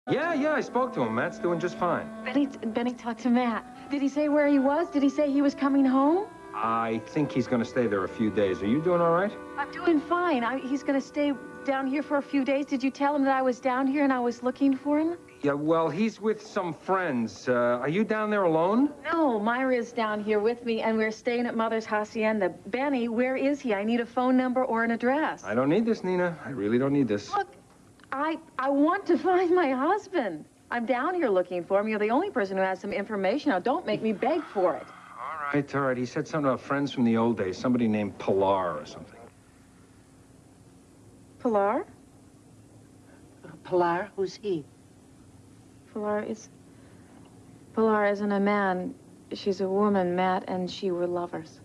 Yeah, I spoke to him. Matt's doing just fine. Benny talked to Matt. Did he say where he was? Did he say he was coming home? I think he's going to stay there a few days. Are you doing all right? I'm doing fine. He's going to stay down here for a few days. Did you tell him that I was down here and I was looking for him? Yeah, well, he's with some friends. Are you down there alone? No, Myra's down here with me, and we're staying at Mother's Hacienda. Benny, where is he? I need a phone number or an address. I don't need this, Nina. I really don't need this. Look, I want to find my husband. I'm down here looking for him. You're the only person who has some information. Now, don't make me beg for it. All right. He said something about friends from the old days. Somebody named Pilar or something. Pilar? Pilar? Who's he? Pilar isn't a man. She's a woman. Matt and she were lovers.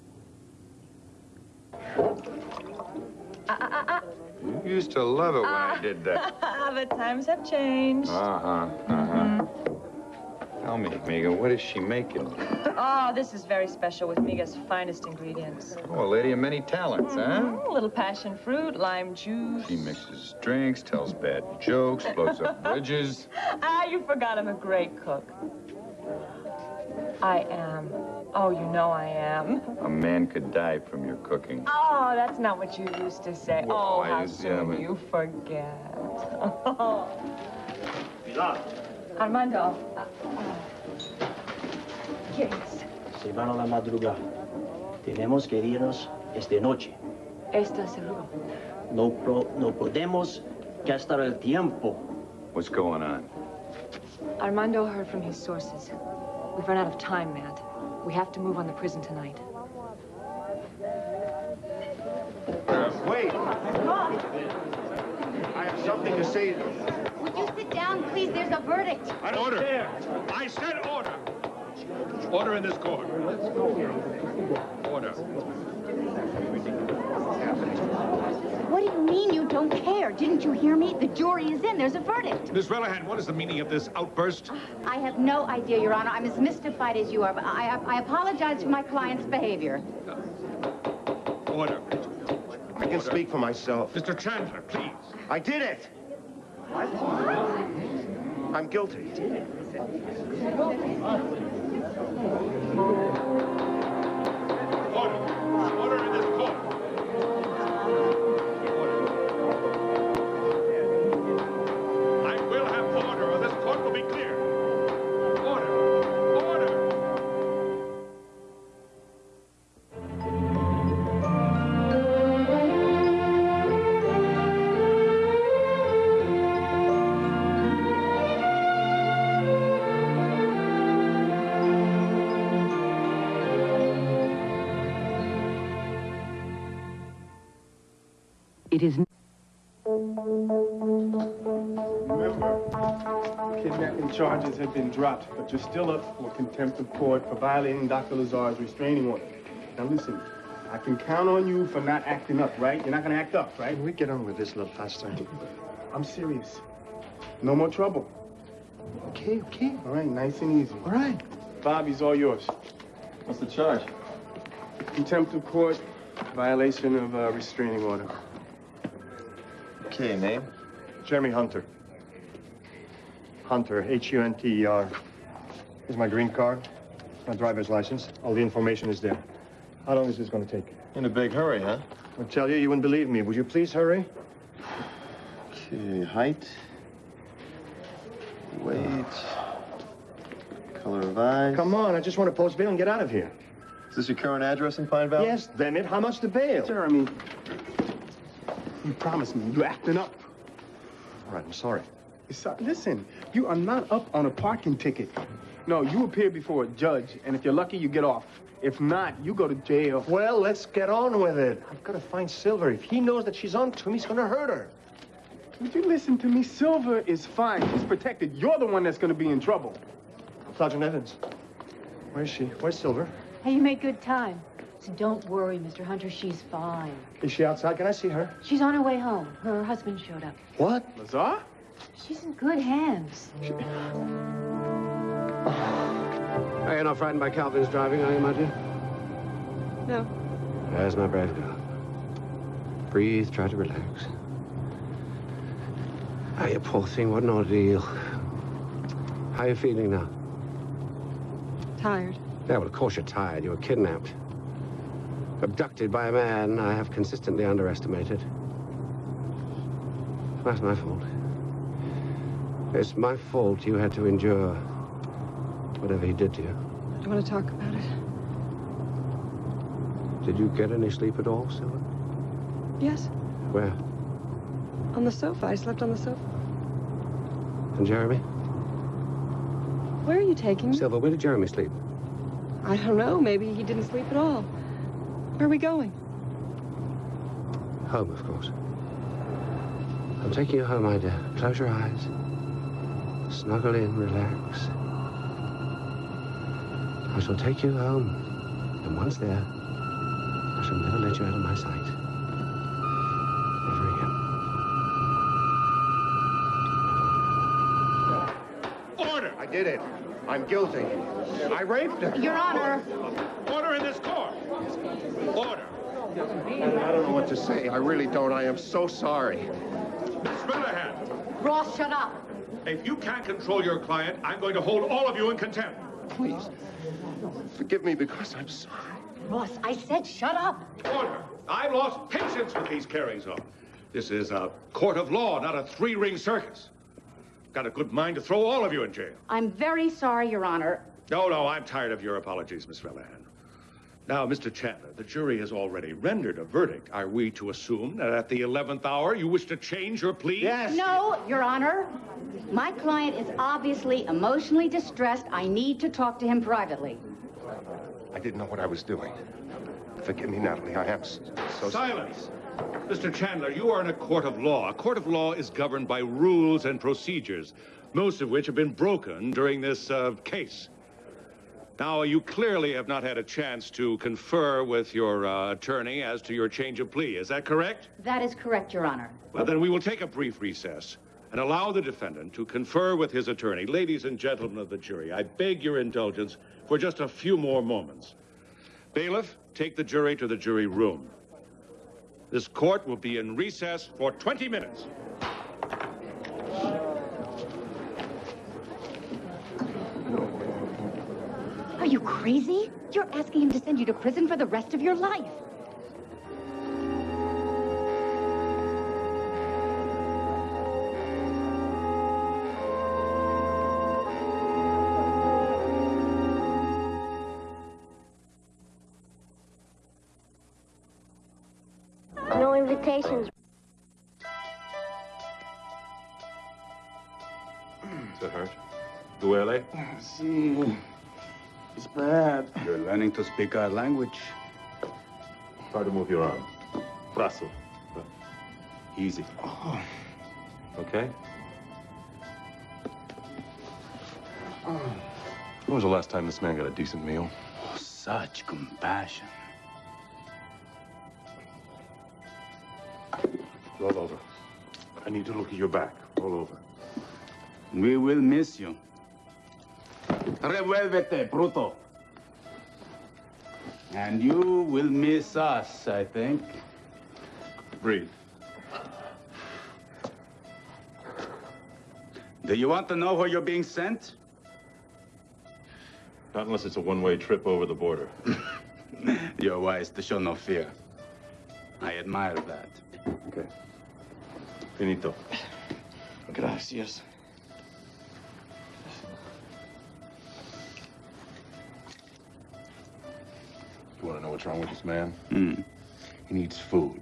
You used to love it when I did that. The times have changed. Tell me, Miga, what is she making? Oh, this is very special with Miga's finest ingredients. Oh, a lady of many talents, huh? A little passion fruit, lime juice. She mixes drinks, tells bad jokes, blows up bridges. You forgot I'm a great cook. I am. Oh, you know I am. A man could die from your cooking. Oh, that's not what you used to say. Well, oh, I how used to, soon but- you forget. Pilar. Armando. ¿Quién es? Se van a la madrugada. Tenemos que irnos esta noche. ¿Estás seguro? No podemos gastar el tiempo. What's going on? Armando heard from his sources. We've run out of time, Matt. We have to move on the prison tonight. Wait! I have something to say to you. Would you sit down, please? There's a verdict. Order! I said order! Order in this court. Order. What do you mean you don't care? Didn't you hear me? The jury is in. There's a verdict. Miss Relihan, what is the meaning of this outburst? I have no idea, Your Honor. I'm as mystified as you are. But I apologize for my client's behavior. Order. I can speak for myself. Mr. Chandler, please. I did it! I'm guilty. Order. Order in this court. I will have order, or this court will be clear. Order. Order. It is... Remember, kidnapping charges have been dropped, but you're still up for contempt of court for violating Dr. Lazar's restraining order. Now listen, I can count on you for not acting up, right? You're not gonna act up, right? Can we get on with this a little faster? I'm serious. No more trouble. Okay. All right, nice and easy. All right. Bobby's all yours. What's the charge? Contempt of court, violation of a restraining order. Okay, name? Jeremy Hunter. Hunter, H-U-N-T-E-R. Here's my green card, my driver's license. All the information is there. How long is this going to take? In a big hurry, huh? I'll tell you, you wouldn't believe me. Would you please hurry? Okay, height. Weight. Color of eyes. Come on, I just want to post bail and get out of here. Is this your current address in Pine Valley? Yes, damn it. How much to bail? Jeremy, you promised me. You're acting up. All right, I'm sorry. Listen, you are not up on a parking ticket. No, you appear before a judge, and if you're lucky, you get off. If not, you go to jail. Well, let's get on with it. I've got to find Silver. If he knows that she's on to him, he's going to hurt her. Would you listen to me? Silver is fine. She's protected. You're the one that's going to be in trouble. Sergeant Evans. Where is she? Where's Silver? Hey, you made good time. So don't worry, Mr. Hunter. She's fine. Is she outside? Can I see her? She's on her way home. Her husband showed up. What? Lazar? She's in good hands. You're not frightened by Calvin's driving, are you, my dear? No. There's my brave girl. Breathe, try to relax. Oh, you poor thing, what an ordeal. How are you feeling now? Tired. Yeah, well, of course you're tired. You were kidnapped. Abducted by a man I have consistently underestimated. That's my fault. It's my fault you had to endure whatever he did to you. I don't want to talk about it. Did you get any sleep at all, Silver? Yes, Where? on the sofa. I slept on the sofa. And Jeremy? Where are you taking me? Silver, where did Jeremy sleep? I don't know. Maybe he didn't sleep at all. Where are we going? Home, of course. I'm taking you home, my dear. Close your eyes. Snuggle in, relax. I shall take you home. And once there, I shall never let you out of my sight. Never again. Order! I did it. I'm guilty. I raped her. Your Honor. Order in this court! Order! I don't know what to say. I really don't. I am so sorry. Miss Rillahan, Ross, shut up. if you can't control your client, I'm going to hold all of you in contempt. Please, forgive me because I'm sorry. Ross, I said shut up. Order! I've lost patience with these carryings on. This is a court of law, not a three-ring circus. Got a good mind to throw all of you in jail. I'm very sorry, Your Honor. No, I'm tired of your apologies, Miss Rillahan. Now, Mr. Chandler, the jury has already rendered a verdict. Are we to assume that at the 11th hour you wish to change your plea? Yes. No, Your Honor. My client is obviously emotionally distressed. I need to talk to him privately. I didn't know what I was doing. Forgive me, Natalie. I am so... Silence! Mr. Chandler, you are in a court of law. A court of law is governed by rules and procedures, most of which have been broken during this case. Now, you clearly have not had a chance to confer with your attorney as to your change of plea. Is that correct? That is correct, Your Honor. Well, then we will take a brief recess and allow the defendant to confer with his attorney. Ladies and gentlemen of the jury, I beg your indulgence for just a few more moments. Bailiff, take the jury to the jury room. This court will be in recess for 20 minutes. Are you crazy? You're asking him to send you to prison for the rest of your life. No invitations. Does it hurt? Duele? See, it's bad. You're learning to speak our language. Try to move your arm. Brazo. Easy. Oh. Okay? When was the last time this man got a decent meal? Oh, such compassion. Roll over. I need to look at your back. Roll over. We will miss you. Revuélvete, bruto. And you will miss us, I think. Breathe. Do you want to know where you're being sent? Not unless it's a one-way trip over the border. You're wise to show no fear. I admire that. Okay. Finito. Gracias. You want to know what's wrong with this man? Mm. He needs food.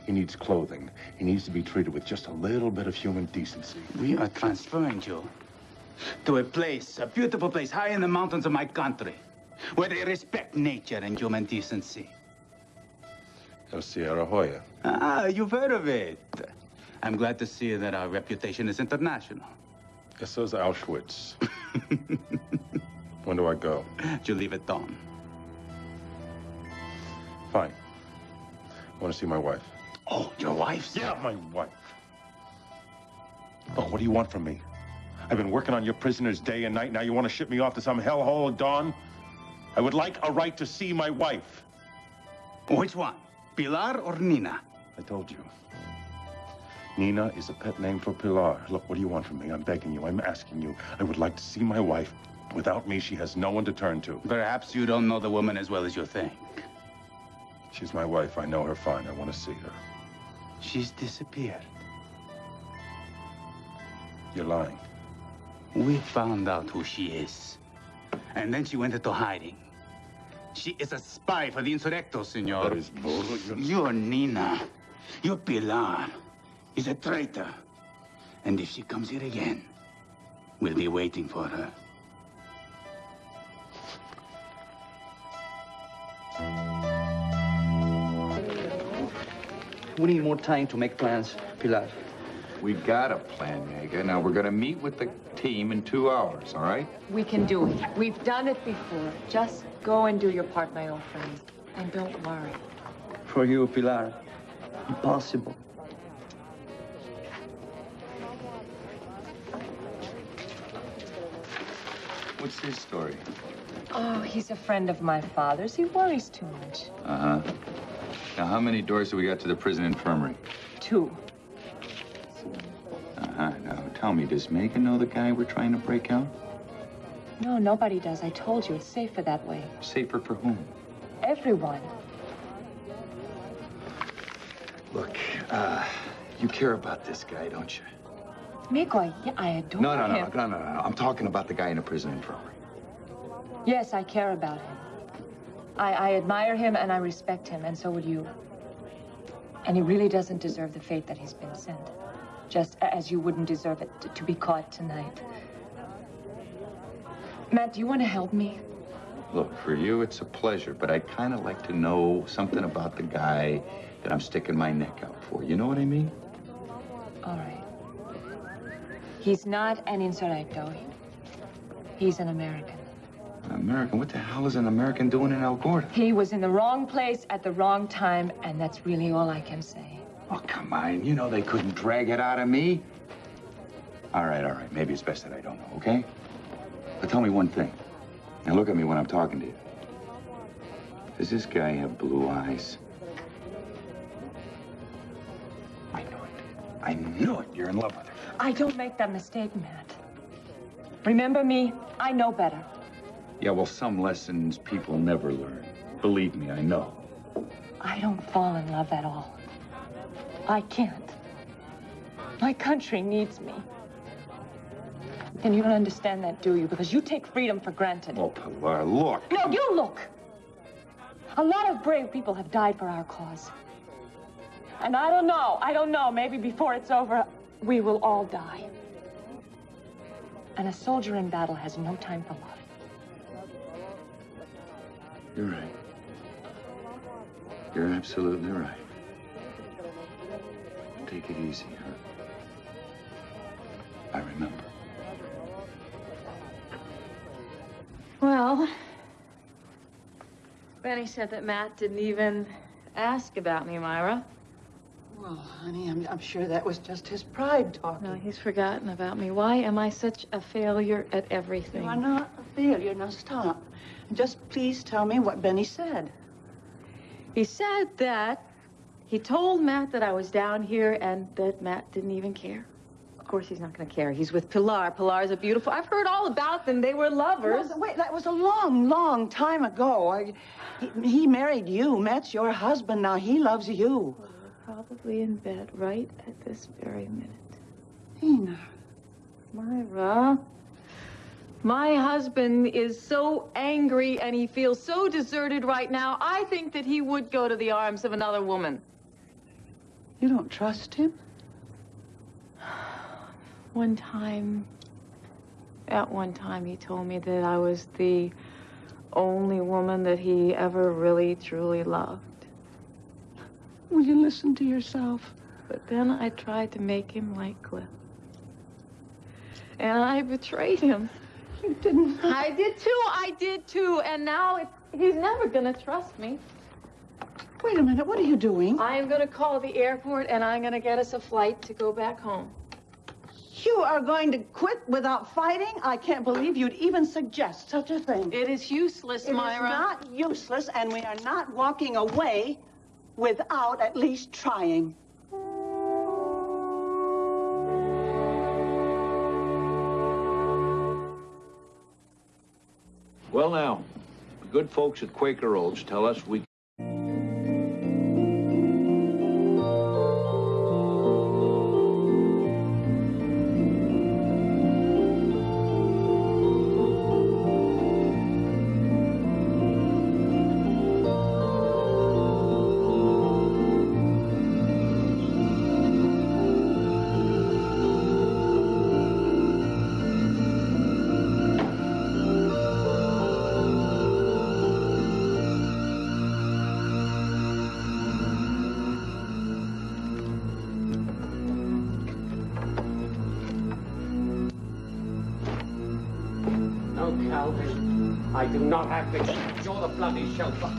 He needs clothing. He needs to be treated with just a little bit of human decency. We are transferring you to a place, a beautiful place, high in the mountains of my country, where they respect nature and human decency. El Sierra Hoya. Ah, you've heard of it. I'm glad to see that our reputation is international. Eso's Auschwitz. When do I go? You leave at dawn. Fine. I want to see my wife. Oh, your wife? Yeah, my wife. Oh, what do you want from me? I've been working on your prisoners day and night. Now you want to ship me off to some hellhole at dawn? I would like a right to see my wife. Which one? Pilar or Nina? I told you. Nina is a pet name for Pilar. Look, what do you want from me? I'm begging you. I'm asking you. I would like to see my wife. Without me, she has no one to turn to. Perhaps you don't know the woman as well as you think. She's my wife. I know her fine. I want to see her. She's disappeared. You're lying. We found out who she is. And then she went into hiding. She is a spy for the Insurrecto, senor. That is bullshit. You're Nina. You're Pilar. He's a traitor. And if she comes here again, we'll be waiting for her. We need more time to make plans, Pilar. We got a plan, Mega. Now, we're going to meet with the team in 2 hours, all right? We can do it. We've done it before. Just go and do your part, my old friend. And don't worry. For you, Pilar, impossible. What's his story? Oh, he's a friend of my father's. He worries too much. Uh-huh. Now, how many doors do we got to the prison infirmary? 2. Uh-huh. Now, tell me, does Megan know the guy we're trying to break out? No, nobody does. I told you, it's safer that way. Safer for whom? Everyone. Look, you care about this guy, don't you? Miko, I adore No. him. I'm talking about the guy in the prison infirmary. Yes, I care about him. I admire him and I respect him, and so would you. And he really doesn't deserve the fate that he's been sent. Just as you wouldn't deserve it to be caught tonight. Matt, do you want to help me? Look, for you, it's a pleasure, but I'd kind of like to know something about the guy that I'm sticking my neck out for. You know what I mean? All right. He's not an Insurrecto. He's an American. An American? What the hell is an American doing in El Gordo? He was in the wrong place at the wrong time, and that's really all I can say. Oh, come on. You know they couldn't drag it out of me. All right. Maybe it's best that I don't know, okay? But tell me one thing. Now look at me when I'm talking to you. Does this guy have blue eyes? I knew it. You're in love with her. I don't make that mistake, Matt. Remember me? I know better. Yeah, well, some lessons people never learn. Believe me, I know. I don't fall in love at all. I can't. My country needs me. And you don't understand that, do you? Because you take freedom for granted. Oh, Pilar, look. No, you look. A lot of brave people have died for our cause. And I don't know, maybe before it's over, we will all die. And a soldier in battle has no time for love. You're right. You're absolutely right. Take it easy, huh? I remember. Well, Benny said that Matt didn't even ask about me, Myra. Well, honey, I'm sure that was just his pride talking. No, he's forgotten about me. Why am I such a failure at everything? You are not a failure. Now stop. Just please tell me what Benny said. He said that he told Matt that I was down here and that Matt didn't even care. Of course he's not going to care. He's with Pilar. Pilar's a beautiful... I've heard all about them. They were lovers. No, wait, that was a long, long time ago. He married you. Matt's your husband. Now he loves you. Well, we're probably in bed right at this very minute. Tina. Myra. My husband is so angry and he feels so deserted right now. I think that he would go to the arms of another woman. You don't trust him? At one time, he told me that I was the only woman that he ever really, truly loved. Will you listen to yourself? But then I tried to make him like Cliff. And I betrayed him. You didn't. I did too. And now he's never gonna trust me. Wait a minute, what are you doing? I am gonna call the airport and I'm gonna get us a flight to go back home. You are going to quit without fighting? I can't believe you'd even suggest such a thing. It is useless, Myra. It is not useless, and we are not walking away without at least trying. Well, now, the good folks at Quaker Oats tell us we... Calvin, I do not have the key. You're the bloody chauffeur.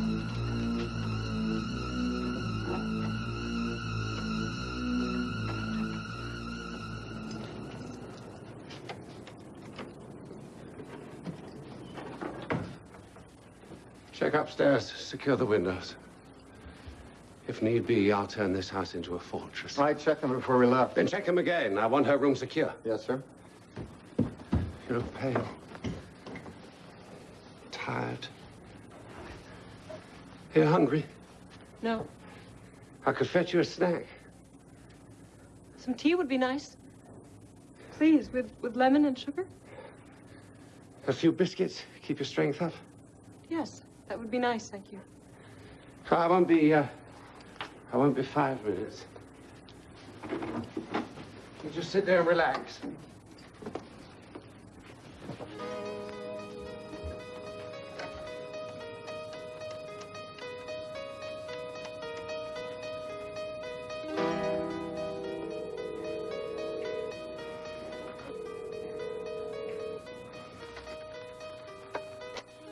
Check upstairs. Secure the windows. If need be, I'll turn this house into a fortress. I checked them before we left. Then check them again. I want her room secure. Yes, sir. You look pale. Tired. Are you hungry? No. I could fetch you a snack. Some tea would be nice. Please, with lemon and sugar? A few biscuits. Keep your strength up. Yes, that would be nice, thank you. I won't be 5 minutes. You just sit there and relax.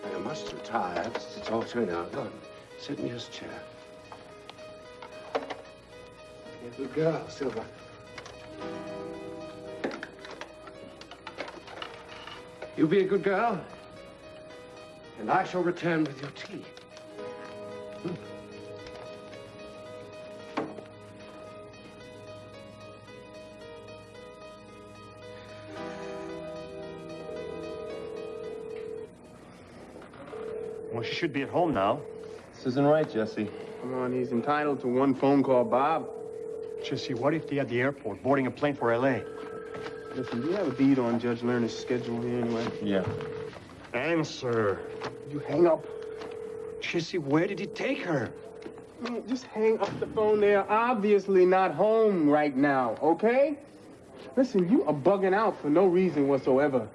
You're much too tired to talk to me now. Go on. Sit in your chair. You're a good girl, Silva. You be a good girl, and I shall return with your tea. Well, she should be at home now. This isn't right, Jesse. Come on, he's entitled to one phone call, Bob. Jesse, what if they're at the airport, boarding a plane for L.A.? Listen, do you have a bead on Judge Lerner's schedule here anyway? Yeah. Answer. You hang up. Jesse, where did he take her? Man, just hang up the phone. They're obviously not home right now, okay? Listen, you are bugging out for no reason whatsoever.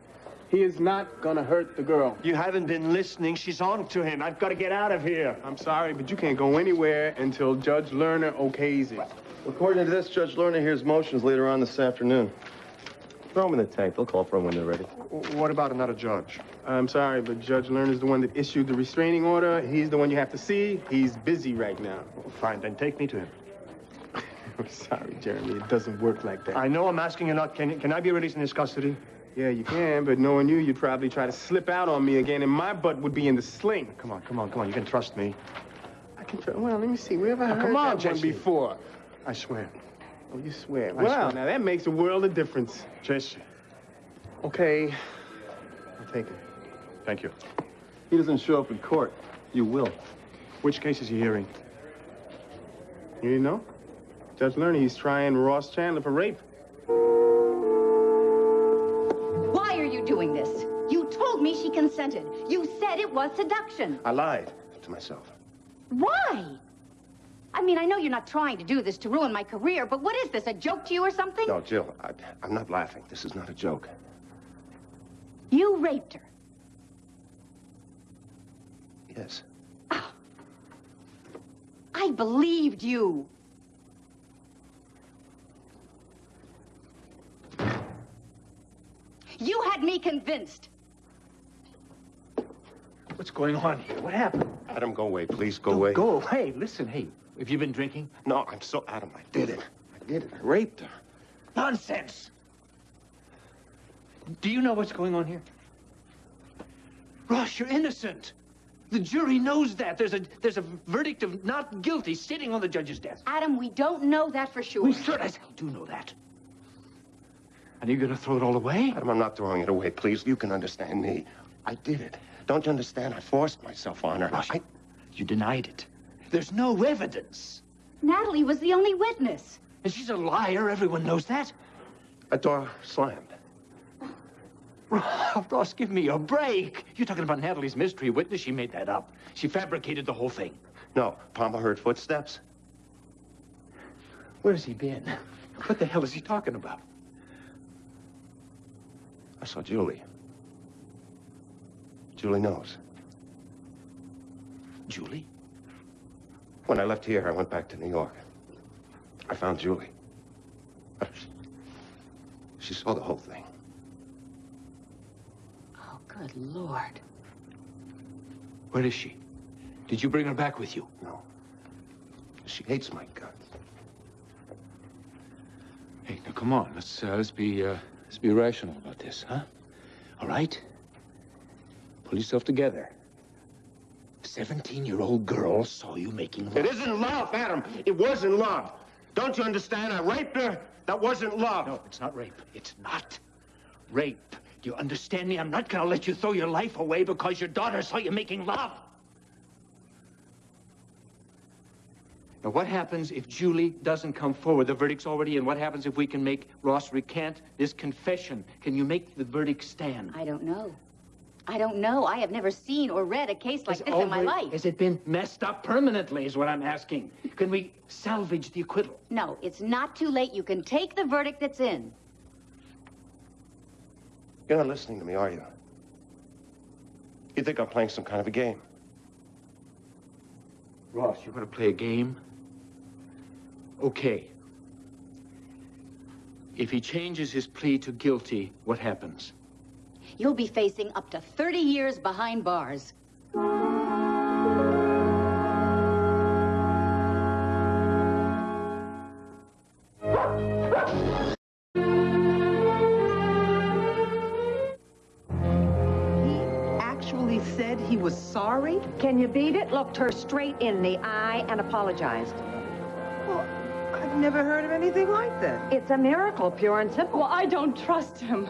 He is not gonna hurt the girl. You haven't been listening. She's on to him. I've got to get out of here. I'm sorry, but you can't go anywhere until Judge Lerner okays it. According to this, Judge Lerner hears motions later on this afternoon. Throw them in the tank. They'll call for them when they're ready. What about another judge? I'm sorry, but Judge Lerner's the one that issued the restraining order. He's the one you have to see. He's busy right now. Fine, then take me to him. I'm sorry, Jeremy. It doesn't work like that. I know I'm asking you not. Can I be released in his custody? Yeah, you can, but knowing you, you'd probably try to slip out on me again, and my butt would be in the sling. Come on. You can trust me. I can trust. Well, let me see. Where have I heard come on, that one Jesse. before? I swear. Oh, you swear? I Well, swear. now that makes a world of difference. Jesse. Okay, I'll take it. Thank you. He doesn't show up in court. You will. Which case is he hearing? You didn't know? Judge Lerner, he's trying Ross Chandler for rape. Why are you doing this? You told me she consented. You said it was seduction. I lied to myself. Why? I mean, I know you're not trying to do this to ruin my career, but what is this, a joke to you or something? No, Jill, I'm not laughing. This is not a joke. You raped her. Yes. I believed you. You had me convinced. What's going on here? What happened? Adam, go away, please. Go away. Go away. Listen, hey, have you been drinking? No, I'm so... Adam, I did it. I raped her. Nonsense. Do you know what's going on here? Ross, you're innocent. The jury knows that. There's a verdict of not guilty sitting on the judge's desk. Adam, we don't know that for sure. We sure as hell do know that. And you're going to throw it all away? Adam, I'm not throwing it away, please. You can understand me. I did it. Don't you understand? I forced myself on her. You denied it. There's no evidence. Natalie was the only witness. And she's a liar. Everyone knows that. A door slammed. Ross, give me a break. You're talking about Natalie's mystery witness. She made that up. She fabricated the whole thing. No, Palmer heard footsteps. Where's he been? What the hell is he talking about? I saw Julie. Julie knows. Julie? When I left here, I went back to New York. I found Julie. She saw the whole thing. Oh, good Lord. Where is she? Did you bring her back with you? No. She hates my guts. Hey, now come on. Let's be rational about this, huh? All right? Pull yourself together. 17-year-old girl saw you making love. It isn't love, Adam. It wasn't love. Don't you understand? I raped her. That wasn't love. No, it's not rape. It's not rape. Do you understand me? I'm not gonna let you throw your life away because your daughter saw you making love. Now, what happens if Julie doesn't come forward? The verdict's already in. What happens if we can make Ross recant this confession? Can you make the verdict stand? I don't know. I don't know. I have never seen or read a case like this in my life. Has it been messed up permanently, is what I'm asking. Can we salvage the acquittal? No, it's not too late. You can take the verdict that's in. You're not listening to me, are you? You think I'm playing some kind of a game? Ross, you're going to play a game? Okay. If he changes his plea to guilty, what happens? You'll be facing up to 30 years behind bars. Actually said he was sorry? Can you beat it? Looked her straight in the eye and apologized. Well, I've never heard of anything like that. It's a miracle, pure and simple. Well, I don't trust him.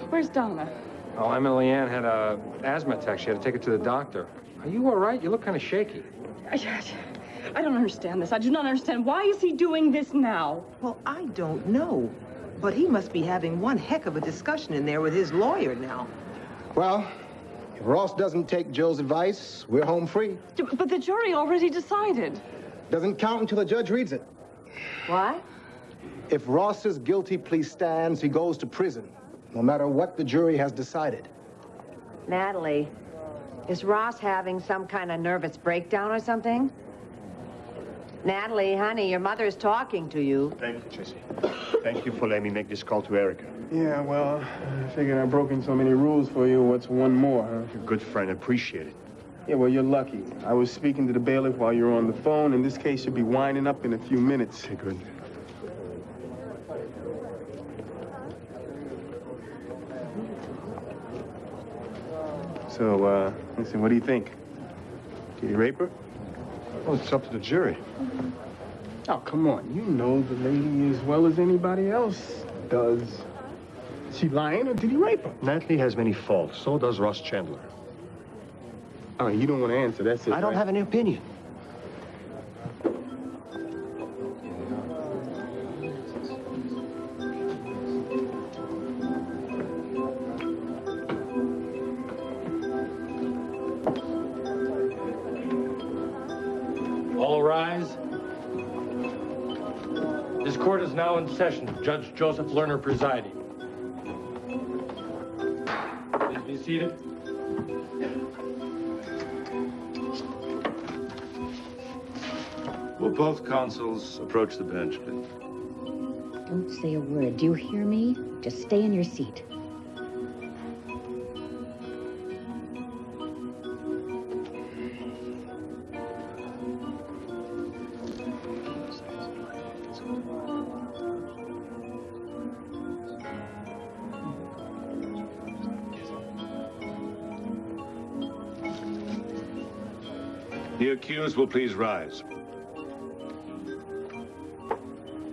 Where's Donna? Oh, Emily Ann had a asthma attack. She had to take her to the doctor. Are you all right? You look kind of shaky. I don't understand this. I do not understand. Why is he doing this now? Well, I don't know. But he must be having one heck of a discussion in there with his lawyer now. Well, if Ross doesn't take Jill's advice, we're home free. But the jury already decided. Doesn't count until the judge reads it. What? If Ross's guilty plea stands, he goes to prison, no matter what the jury has decided. Natalie, is Ross having some kind of nervous breakdown or something? Natalie, honey, your mother's talking to you. Thank you, Tracy. Thank you for letting me make this call to Erica. Yeah, well, I figured I've broken so many rules for you. What's one more, huh? You're a good friend. Appreciate it. Yeah, well, you're lucky. I was speaking to the bailiff while you were on the phone, and this case should be winding up in a few minutes. Okay, good. So, listen, what do you think? Did he rape her? Well, it's up to the jury. Oh, come on. You know the lady as well as anybody else does. Is she lying or did he rape her? Natalie has many faults. So does Ross Chandler. Oh, you don't want to answer. That's it. I don't have any opinion. All rise. This court is now in session. Judge Joseph Lerner presiding. Please be seated. Will both counsels approach the bench, please? Don't say a word. Do you hear me? Just stay in your seat. The accused will please rise.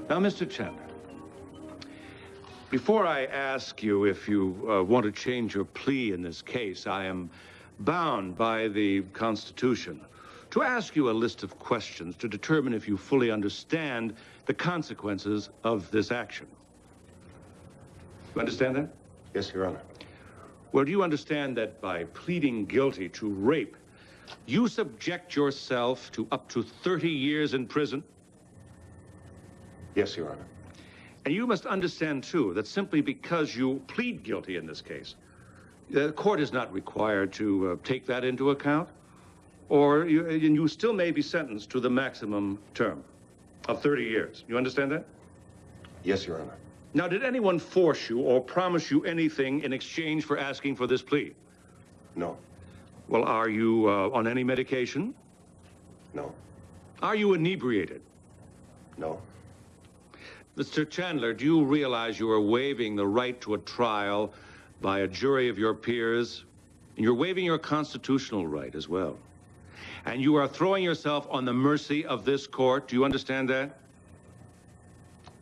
Now, Mr. Chandler, Before I ask you if you want to change your plea in this case, I am bound by the Constitution to ask you a list of questions to determine if you fully understand the consequences of this action. You understand that? Yes, Your Honor. Well, do you understand that by pleading guilty to rape, you subject yourself to up to 30 years in prison? Yes, Your Honor. And you must understand, too, that simply because you plead guilty in this case, the court is not required to take that into account, or you still may be sentenced to the maximum term of 30 years. You understand that? Yes, Your Honor. Now, did anyone force you or promise you anything in exchange for asking for this plea? No. Well, are you on any medication? No. Are you inebriated? No. Mr. Chandler, do you realize you are waiving the right to a trial by a jury of your peers? And you're waiving your constitutional right as well. And you are throwing yourself on the mercy of this court. Do you understand that?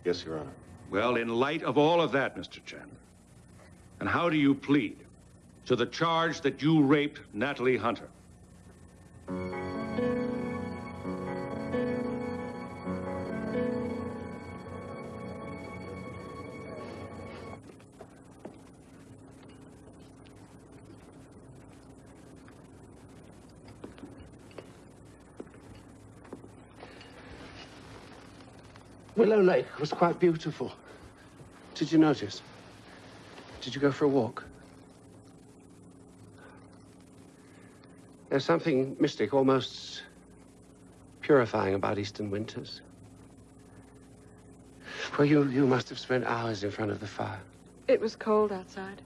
Yes, Your Honor. Well, in light of all of that, Mr. Chandler, and how do you plead to the charge that you raped Natalie Hunter? Willow Lake was quite beautiful. Did you notice? Did you go for a walk? There's something mystic, almost purifying about Eastern winters. Well, you must have spent hours in front of the fire. It was cold outside.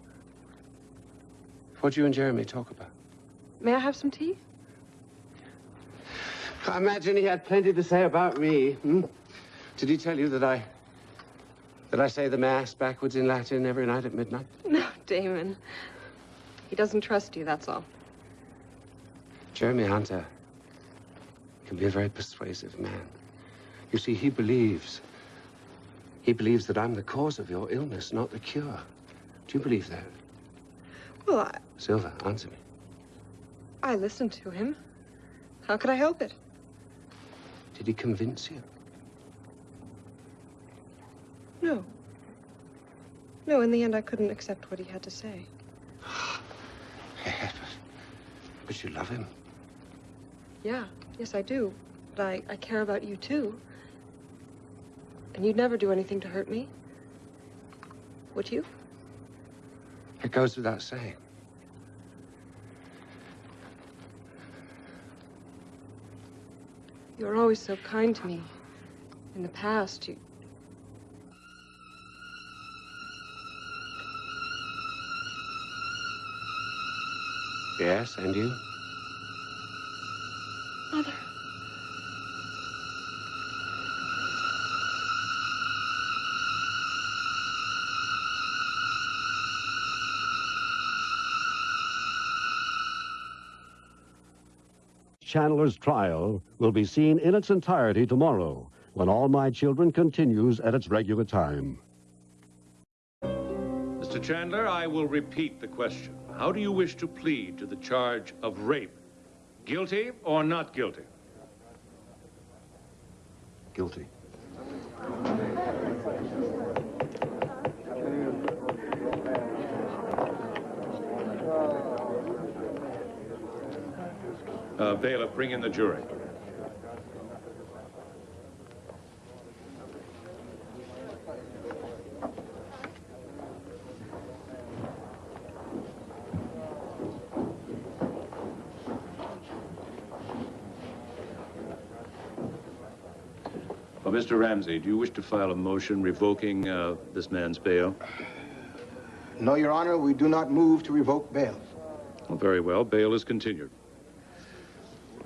What'd you and Jeremy talk about? May I have some tea? I imagine he had plenty to say about me. Did he tell you that I say the Mass backwards in Latin every night at midnight? No, Damon. He doesn't trust you, that's all. Jeremy Hunter can be a very persuasive man. You see, he believes that I'm the cause of your illness, not the cure. Do you believe that? Well, Silva, answer me. I listened to him. How could I help it? Did he convince you? No. No, in the end, I couldn't accept what he had to say. But you love him. Yeah, yes, I do. But I care about you, too. And you'd never do anything to hurt me. Would you? It goes without saying. You were always so kind to me. In the past, you... Yes, and you? Mother. Chandler's trial will be seen in its entirety tomorrow, when All My Children continues at its regular time. Mr. Chandler, I will repeat the question. How do you wish to plead to the charge of rape? Guilty or not guilty? Guilty. Bailiff, bring in the jury. Well, Mr. Ramsey, do you wish to file a motion revoking this man's bail? No, Your Honor, we do not move to revoke bail. Well, very well. Bail is continued.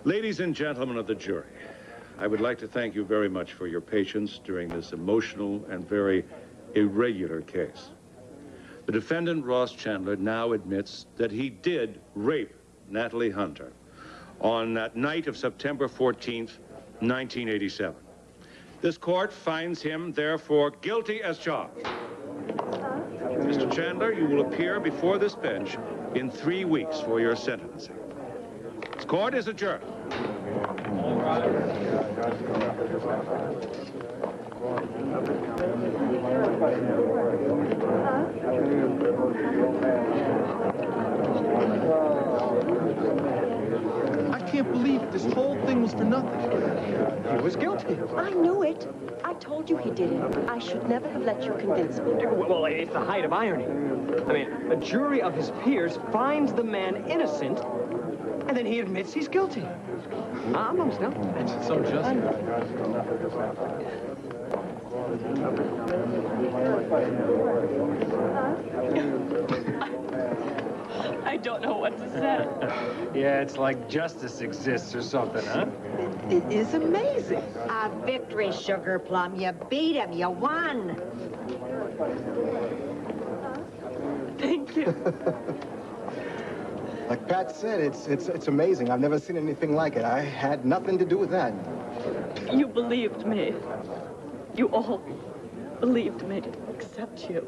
Ladies and gentlemen of the jury, I would like to thank you very much for your patience during this emotional and very irregular case. The defendant, Ross Chandler, now admits that he did rape Natalie Hunter on that night of September 14th, 1987. This court finds him, therefore, guilty as charged. Mr. Chandler, you will appear before this bench in 3 weeks for your sentencing. This court is adjourned. I can't believe it. This whole thing was for nothing. He was guilty. I knew it. I told you he did it. I should never have let you convince me. Well, it's the height of irony. I mean, a jury of his peers finds the man innocent, and then he admits he's guilty. I'm almost done. It's so just. I don't know what to say. Yeah, it's like justice exists or something, huh? It is amazing. A victory, Sugar Plum. You beat him. You won. Thank you. Like Pat said, it's amazing. I've never seen anything like it. I had nothing to do with that. You believed me. You all believed me, except you.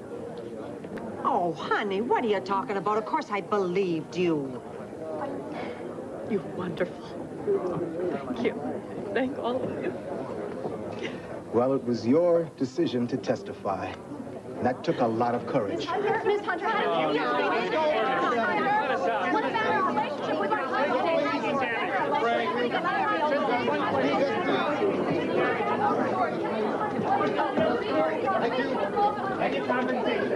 Oh, honey, what are you talking about? Of course I believed you. You're wonderful. Thank you. Thank all of you. Well, it was your decision to testify. And that took a lot of courage. Miss Hunter, Miss Hunter. What about our relationship with our Thank you, compensation.